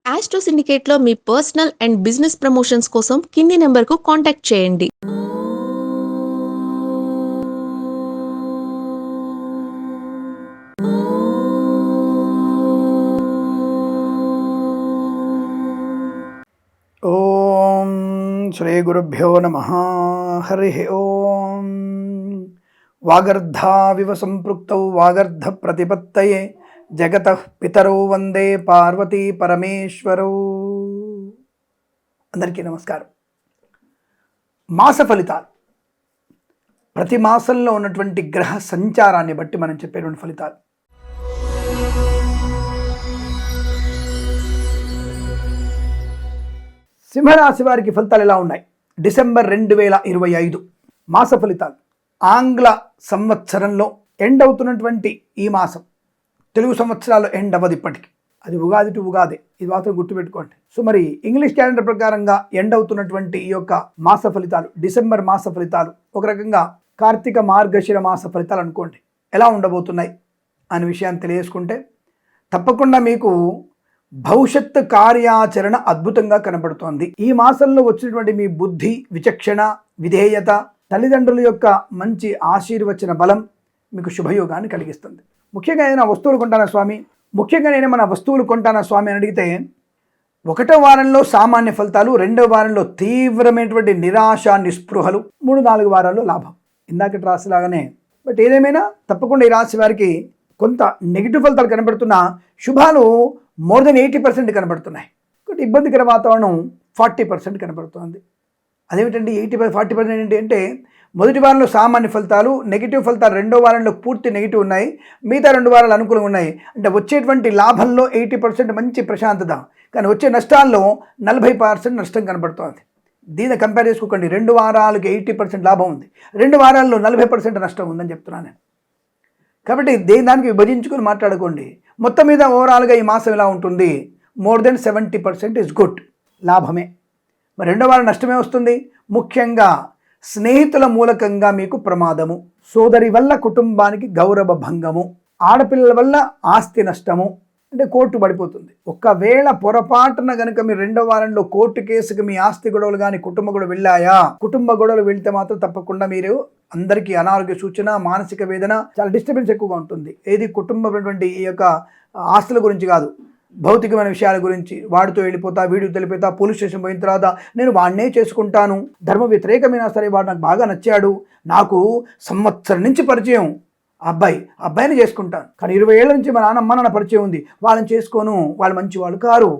Astro సిండికేట్లో మీ personal and business promotions కోసం కింది నెంబర్కు కాంటాక్ట్ చేయండి. ఓం శ్రీ గురుభ్యో నమః. హరి ఓం. వాగర్ధావివ సంపృక్తౌ వాగర్ధ ప్రతిపత్తయే జగతః పితరౌ వందే పార్వతీ పరమేశ్వరౌ. అందరికీ నమస్కారం. మాస ఫలితాలు, ప్రతి మాసంలో ఉన్నటువంటి గ్రహ సంచారాన్ని బట్టి మనం చెప్పేటువంటి ఫలితాలు. సింహరాశి వారికి ఫలితాలు ఎలా ఉన్నాయి? డిసెంబర్ 2025 మాస ఫలితాలు. ఆంగ్ల సంవత్సరంలో ఎండ్ అవుతున్నటువంటి ఈ మాసం తెలుగు సంవత్సరాలు ఎండ్ అవ్వదు ఇప్పటికి. అది ఉగాది టు ఉగాది, ఇది మాత్రం గుర్తుపెట్టుకోండి. సో మరి ఇంగ్లీష్ క్యాలెండర్ ప్రకారంగా ఎండ్ అవుతున్నటువంటి ఈ యొక్క మాస ఫలితాలు, డిసెంబర్ మాస ఫలితాలు ఒక రకంగా కార్తీక మార్గశిర మాస ఫలితాలు అనుకోండి. ఎలా ఉండబోతున్నాయి అనే విషయాన్ని తెలియజేసుకుంటే తప్పకుండా మీకు భవిష్యత్తు కార్యాచరణ అద్భుతంగా కనబడుతోంది. ఈ మాసంలో వచ్చినటువంటి మీ బుద్ధి, విచక్షణ, విధేయత, తల్లిదండ్రుల యొక్క మంచి ఆశీర్వచన బలం మీకు శుభయోగాన్ని కలిగిస్తుంది. ముఖ్యంగా ఏదైనా వస్తువులు కొంటానా స్వామి, ముఖ్యంగా నేను మన వస్తువులు కొంటానా స్వామి అని అడిగితే 1వ వారంలో సామాన్య ఫలితాలు, 2వ వారంలో తీవ్రమైనటువంటి నిరాశ, నిస్పృహలు, 3-4 వారాల్లో లాభం. ఇందాకటి రాశిలాగానే. బట్ ఏదేమైనా తప్పకుండా ఈ రాశి వారికి కొంత నెగిటివ్ ఫలితాలు కనబడుతున్నా శుభాలు మోర్ దెన్ 80% కనబడుతున్నాయి. ఒకటి ఇబ్బందికర వాతావరణం 40% కనబడుతుంది. అదేమిటండి 40% ఏంటి అంటే, మొదటి వారంలో సామాన్య ఫలితాలు, నెగిటివ్ ఫలితాలు 2వ వారంలో పూర్తి నెగిటివ్ ఉన్నాయి, మిగతా 2 వారాలు అనుకూలంగా ఉన్నాయి. అంటే వచ్చేటువంటి లాభంలో 80% మంచి ప్రశాంతత, కానీ వచ్చే నష్టాల్లో 40% నష్టం కనబడుతుంది. దీన్ని కంపేర్ చేసుకోకండి. 2 వారాలకి 80% లాభం ఉంది, 2 వారాల్లో 40% నష్టం ఉందని చెప్తున్నాను నేను. కాబట్టి దానికి విభజించుకొని మాట్లాడుకోండి. మొత్తం మీద ఓవరాల్గా ఈ మాసం ఎలా ఉంటుంది? మోర్ దెన్ 70% ఇస్ గుడ్, లాభమే. మరి 2వ వారం నష్టమే వస్తుంది. ముఖ్యంగా స్నేహితుల మూలకంగా మీకు ప్రమాదము, సోదరి వల్ల కుటుంబానికి గౌరవ భంగము, ఆడపిల్లల వల్ల ఆస్తి నష్టము, అంటే కోర్టు పడిపోతుంది. ఒకవేళ పొరపాటున కనుక మీరు 2వ వారంలో కోర్టు కేసుకు మీ ఆస్తి గొడవలు కానీ కుటుంబ గొడవలు వెళ్ళాయా, కుటుంబ గొడవలు వెళ్తే మాత్రం తప్పకుండా మీరు అందరికీ అనారోగ్య సూచన, మానసిక వేదన, చాలా డిస్టర్బెన్స్ ఎక్కువగా ఉంటుంది. ఏది కుటుంబమైనటువంటి ఈ యొక్క ఆస్తుల గురించి కాదు, భౌతికమైన విషయాల గురించి. వాడితో వెళ్ళిపోతా, వీడితో వెళ్ళిపోతా, పోలీస్ స్టేషన్ పోయిన తర్వాత నేను వాడినే చేసుకుంటాను, ధర్మ వ్యతిరేకమైనా సరే వాడు నాకు బాగా నచ్చాడు, నాకు సంవత్సరం నుంచి పరిచయం అబ్బాయిని చేసుకుంటాను, కానీ 20 ఏళ్ళ నుంచి మా అమ్మ నాన్న పరిచయం ఉంది, వాళ్ళని చేసుకోను, వాళ్ళు మంచి వాళ్ళు కారు.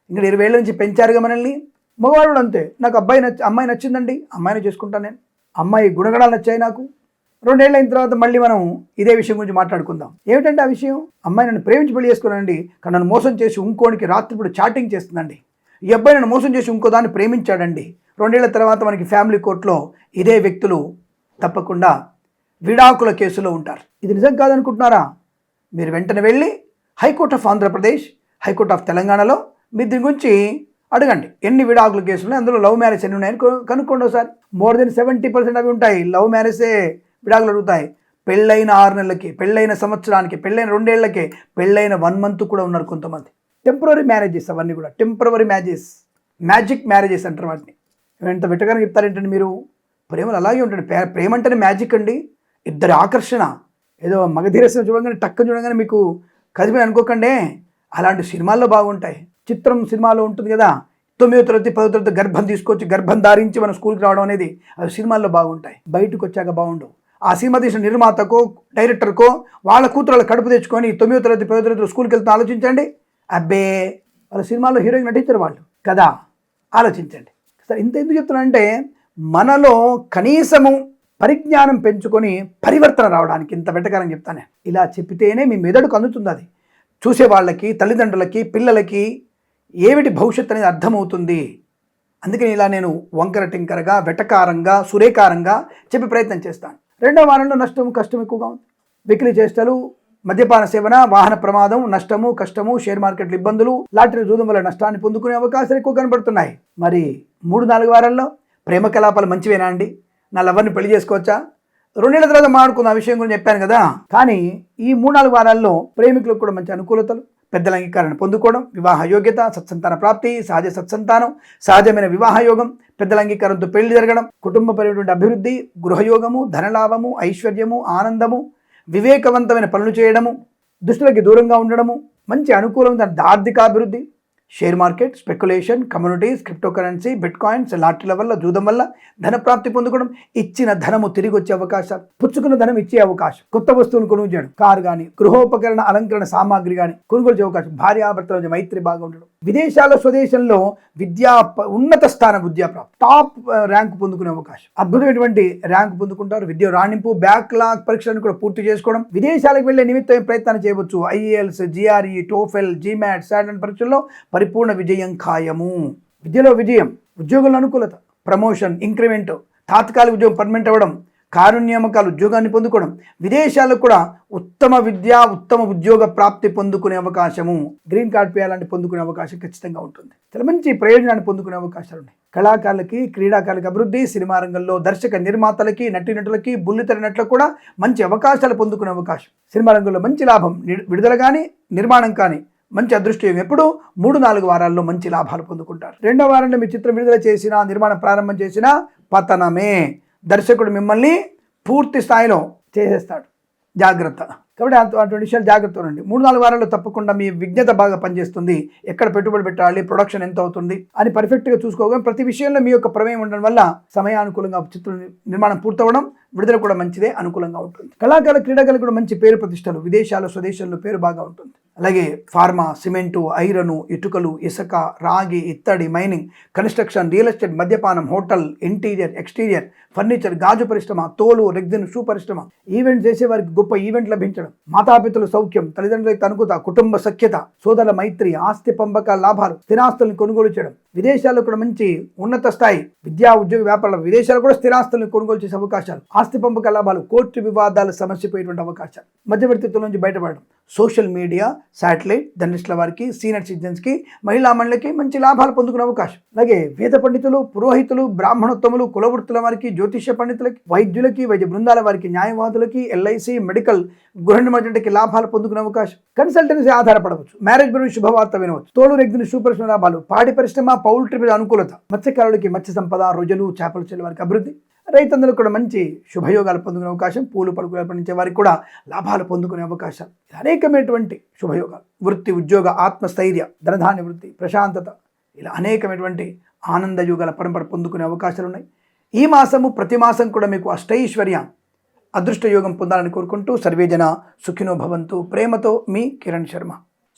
ఇంకా 20 ఏళ్ళ నుంచి పెంచారుగా మనల్ని. మగవాడు అంతే, నాకు అమ్మాయి నచ్చిందండి, అమ్మాయిని చేసుకుంటాను నేను, అమ్మాయి గుణగణాలు నచ్చాయి నాకు. 2 ఏళ్ళు అయిన తర్వాత మళ్ళీ మనం ఇదే విషయం గురించి మాట్లాడుకుందాం. ఏమిటంటే ఆ విషయం, అమ్మాయి నన్ను ప్రేమించి పెళ్లి చేసుకున్నానండి, కానీ నన్ను మోసం చేసి ఇంకోనికి రాత్రిపూట చాటింగ్ చేస్తుందండి. ఈ అబ్బాయి నన్ను మోసం చేసి ఇంకో దాన్ని ప్రేమించాడండి. 2 ఏళ్ల తర్వాత మనకి ఫ్యామిలీ కోర్టులో ఇదే వ్యక్తులు తప్పకుండా విడాకుల కేసులో ఉంటారు. ఇది నిజం కాదనుకుంటున్నారా? మీరు వెంటనే వెళ్ళి high court of Andhra Pradesh, high court of తెలంగాణలో మీరు దీని గురించి అడగండి. ఎన్ని విడాకుల కేసులు, అందులో లవ్ మ్యారేజ్ ఎన్ని ఉన్నాయని కనుక్కోండి ఒకసారి. మోర్ దెన్ 70% అవి ఉంటాయి. లవ్ మ్యారేజే విడాకులు అడుగుతాయి. పెళ్ళైన 6 నెలలకి, పెళ్ళైన సంవత్సరానికి, పెళ్ళైన 2 ఏళ్లకే, పెళ్ళైన 1 మంత్ కూడా ఉన్నారు కొంతమంది. టెంపరరీ మ్యారేజెస్ అవన్నీ కూడా, టెంపరరీ మ్యారేజెస్, మ్యాజిక్ మ్యారేజెస్ అంటారు వాటిని. ఎంత వెట్టగానే చెప్తారేంటండి మీరు? ప్రేమలు అలాగే ఉంటుంది. ప్రేమ అంటేనే మ్యాజిక్ అండి, ఇద్దరి ఆకర్షణ. ఏదో మగధీరస్ని చూడగానే టక్కని చూడగానే మీకు కదిమే అనుకోకండి. అలాంటి సినిమాల్లో బాగుంటాయి. చిత్రం సినిమాలో ఉంటుంది కదా, 9వ తరగతి 10వ తరగతి గర్భం తీసుకొచ్చి గర్భం ధారించి మనం స్కూల్కి రావడం అనేది, అవి సినిమాల్లో బాగుంటాయి, బయటకు వచ్చాక బాగుండవు. ఆ సినిమా తీసిన నిర్మాతకో డైరెక్టర్కో వాళ్ళ కూతురు కడుపు తెచ్చుకొని 9వ తరగతి 10వ తరగతి స్కూల్కి వెళ్తే ఆలోచించండి. అబ్బే, వాళ్ళ సినిమాల్లో హీరోయిన్ నటించారు వాళ్ళు కదా, ఆలోచించండి. సరే, ఇంత ఎందుకు చెప్తున్నానంటే, మనలో కనీసము పరిజ్ఞానం పెంచుకొని పరివర్తన రావడానికి ఇంత వెంటకాలం చెప్తాను. ఇలా చెప్పితేనే మీ మెదడుకు అందుతుంది. అది చూసే వాళ్ళకి, తల్లిదండ్రులకి, పిల్లలకి ఏమిటి భవిష్యత్తు అనేది అర్థమవుతుంది. అందుకని ఇలా నేను వంకర టింకరగా, వెటకారంగా, సురేకారంగా చెప్పే ప్రయత్నం చేస్తాను. 2వ వారంలో నష్టము, కష్టం ఎక్కువగా ఉంది. వెకిలి చేష్టలు, మద్యపాన సేవన, వాహన ప్రమాదం, నష్టము, కష్టము, షేర్ మార్కెట్లు ఇబ్బందులు, లాటరీ జూదం వల్ల నష్టాన్ని పొందుకునే అవకాశాలు ఎక్కువ కనబడుతున్నాయి. మరి 3-4 వారాల్లో ప్రేమ కలాపాలు మంచివేనా అండి? నా లవర్ని పెళ్లి చేసుకోవచ్చా? 2 ఏళ్ల తర్వాత మాట్లాడుకున్న ఆ విషయం గురించి చెప్పాను కదా. కానీ ఈ 3-4 వారాల్లో ప్రేమికులకు కూడా మంచి అనుకూలతలు, పెద్దల అంగీకారాన్ని పొందుకోవడం, వివాహ యోగ్యత, సత్సంతాన ప్రాప్తి, సహజ సత్సంతానం, సహజమైన వివాహ యోగం, పెద్దల అంగీకారంతో పెళ్లి జరగడం, కుటుంబపరమైనటువంటి అభివృద్ధి, గృహయోగము, ధనలాభము, ఐశ్వర్యము, ఆనందము, వివేకవంతమైన పనులు చేయడము, దుష్టులకి దూరంగా ఉండడము, మంచి అనుకూలమైన ఆర్థికాభివృద్ధి, share market, speculation, communities, cryptocurrency, bitcoins, లాటరీల వల్ల, జూదం వల్ల ధన ప్రాప్తి పొందుకోవడం, ఇచ్చిన ధనము తిరిగి వచ్చే అవకాశాలు, పుచ్చుకున్న ధనం ఇచ్చే అవకాశం, కొత్త వస్తువులు కొనుగోలు చేయడం, కారు కానీ గృహోపకరణ అలంకరణ సామాగ్రి కానీ కొనుగోలు చేసే అవకాశం, భార్యాభర్తల మధ్య మైత్రి బాగా ఉండడం, విదేశాల్లో స్వదేశంలో ఉన్నత స్థాన విద్యా ప్రాప్తి, టాప్ ర్యాంకు పొందుకునే అవకాశం, అద్భుతమైనటువంటి ర్యాంకు పొందుకుంటారు. విద్య రాణింపు, బ్యాక్లాగ్ పరీక్షలను కూడా పూర్తి చేసుకోవడం, విదేశాలకు వెళ్లే నిమిత్తం ప్రయత్నాలు చేయవచ్చు. ఐఏఎల్స్, జిఆర్ఈ, టోఫెల్, జీమాట్, సాటన్ పరీక్షల్లో పరిపూర్ణ విజయం ఖాయము. విద్యలో విజయం, ఉద్యోగుల అనుకూలత, ప్రమోషన్, ఇంక్రిమెంట్, తాత్కాలిక ఉద్యోగం పర్మనెంట్ అవ్వడం, కారుణ్యమకాలు ఉద్యోగాన్ని పొందుకోవడం, విదేశాలకు కూడా ఉత్తమ విద్య, ఉత్తమ ఉద్యోగ ప్రాప్తి పొందుకునే అవకాశము, గ్రీన్ కార్డ్ పేయాలంటే పొందుకునే అవకాశం ఖచ్చితంగా ఉంటుంది. చాలా మంచి ప్రయోజనాన్ని పొందుకునే అవకాశాలు ఉన్నాయి. కళాకారులకి, క్రీడాకారులకి అభివృద్ధి, సినిమా రంగంలో దర్శక నిర్మాతలకి, నటీనటులకి, బుల్లితెర నటులకు కూడా మంచి అవకాశాలు పొందుకునే అవకాశం. సినిమా రంగంలో మంచి లాభం, విడుదల కానీ నిర్మాణం కానీ మంచి అదృష్టం. ఎప్పుడు 3-4 వారాల్లో మంచి లాభాలు పొందుకుంటారు. 2వ వారంలో మీ చిత్రం విడుదల చేసినా, నిర్మాణం ప్రారంభం చేసినా పతనమే. దర్శకుడు మిమ్మల్ని పూర్తి స్థాయిలో చేసేస్తాడు. జాగ్రత్త. కాబట్టి అటువంటి విషయాలు జాగ్రత్త ఉండండి. 3-4 వారాల్లో తప్పకుండా మీ విజ్ఞత బాగా పనిచేస్తుంది. ఎక్కడ పెట్టుబడి పెట్టాలి, ప్రొడక్షన్ ఎంత అవుతుంది అని పర్ఫెక్ట్గా చూసుకోగా ప్రతి విషయంలో మీ యొక్క ప్రమేయం ఉండడం వల్ల సమయానుకూలంగా చిత్ర నిర్మాణం పూర్తవడం, విడుదల కూడా మంచిదే, అనుకూలంగా ఉంటుంది. కళాకారులు, క్రీడాకారులు కూడా మంచి పేరు ప్రతిష్టలు, విదేశాలు, స్వదేశాల్లో పేరు బాగా ఉంటుంది. అలాగే ఫార్మా, సిమెంటు, ఐరను, ఇటుకలు, ఇసుక, రాగి, ఇత్తడి, మైనింగ్, కన్స్ట్రక్షన్, రియల్ ఎస్టేట్, మద్యపానం, హోటల్, ఇంటీరియర్, ఎక్స్టీరియర్, ఫర్నిచర్, గాజు పరిశ్రమ, తోలు, రెగ్జిన్, షూ పరిశ్రమ, ఈవెంట్ చేసే వారికి గొప్ప ఈవెంట్ లభించడం, మాతాపితల సౌఖ్యం, తల్లిదండ్రులకు అనుకూత, కుటుంబ సఖ్యత, సోదరుల మైత్రి, ఆస్తి పంపకాల లాభాలు, స్థిరాస్తులను కొనుగోలు చేయడం, విదేశాల్లో కూడా మంచి ఉన్నత స్థాయి విద్యా, ఉద్యోగ, వ్యాపారాలు, విదేశాలు కూడా స్థిరాస్తులను కొనుగోలు చేసే అవకాశాలు, ఆస్తి పంపకాల లాభాలు, కోర్టు వివాదాల సమస్యపోయేటువంటి అవకాశాలు, మధ్యవర్తిత్వం నుంచి బయటపడడం, సోషల్ మీడియా, శాటిలైట్, ధనిష్ల వారికి, సీనియర్ సిటిజన్స్కి, మహిళా మండలికి మంచి లాభాలు పొందుకునే అవకాశం. అలాగే వేద పండితులు, పురోహితులు, బ్రాహ్మణోత్తములు, కులవృత్తుల వారికి, జ్యోతిష్య పండితులకి, వైద్యులకి, వైద్య బృందాల వారికి, న్యాయవాదులకి, ఎల్ఐసి, మెడికల్, గృహ నిర్మాణకి లాభాలు పొందుకునే అవకాశం. కన్సల్టెన్సీ ఆధారపడవచ్చు. మ్యారేజ్ గురించి శుభవార్త వినవచ్చు. తోలు, రెగ్జిన్, షూ పరిశ్రమ లాభాలు, పాడి పరిశ్రమ, పౌల్ట్రీ మీద అనుకూలత, మత్స్యకారులకి మత్స్య సంపద, రొయ్యలు, చేపలు చెల్లి వారికి అభివృద్ధి, రైతందులకు కూడా మంచి శుభయోగాలు పొందుకునే అవకాశం, పూలు పడుకులు పండించే వారికి కూడా లాభాలు పొందుకునే అవకాశాలు, అనేకమైనటువంటి శుభయోగాలు, వృత్తి, ఉద్యోగ, ఆత్మస్థైర్య, ధనధాన్య వృత్తి, ప్రశాంతత, ఇలా అనేకమైనటువంటి ఆనందయోగాల పరంపర పొందుకునే అవకాశాలు ఉన్నాయి. ఈ మాసము ప్రతి మాసం కూడా మీకు అష్టైశ్వర్య, అదృష్టయోగం పొందాలని కోరుకుంటూ సర్వేజన సుఖినో భవంతు. ప్రేమతో మీ కిరణ్ శర్మ.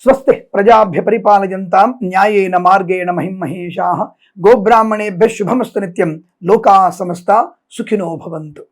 స్వస్తి ప్రజాభ్య పరిపాలయంతాం న్యాయేన మార్గేణ మహిమహేషాః. గోబ్రాహ్మణేభ్యః శుభమస్తు నిత్యం. లోకా సమస్తా సుఖినో భవంతు.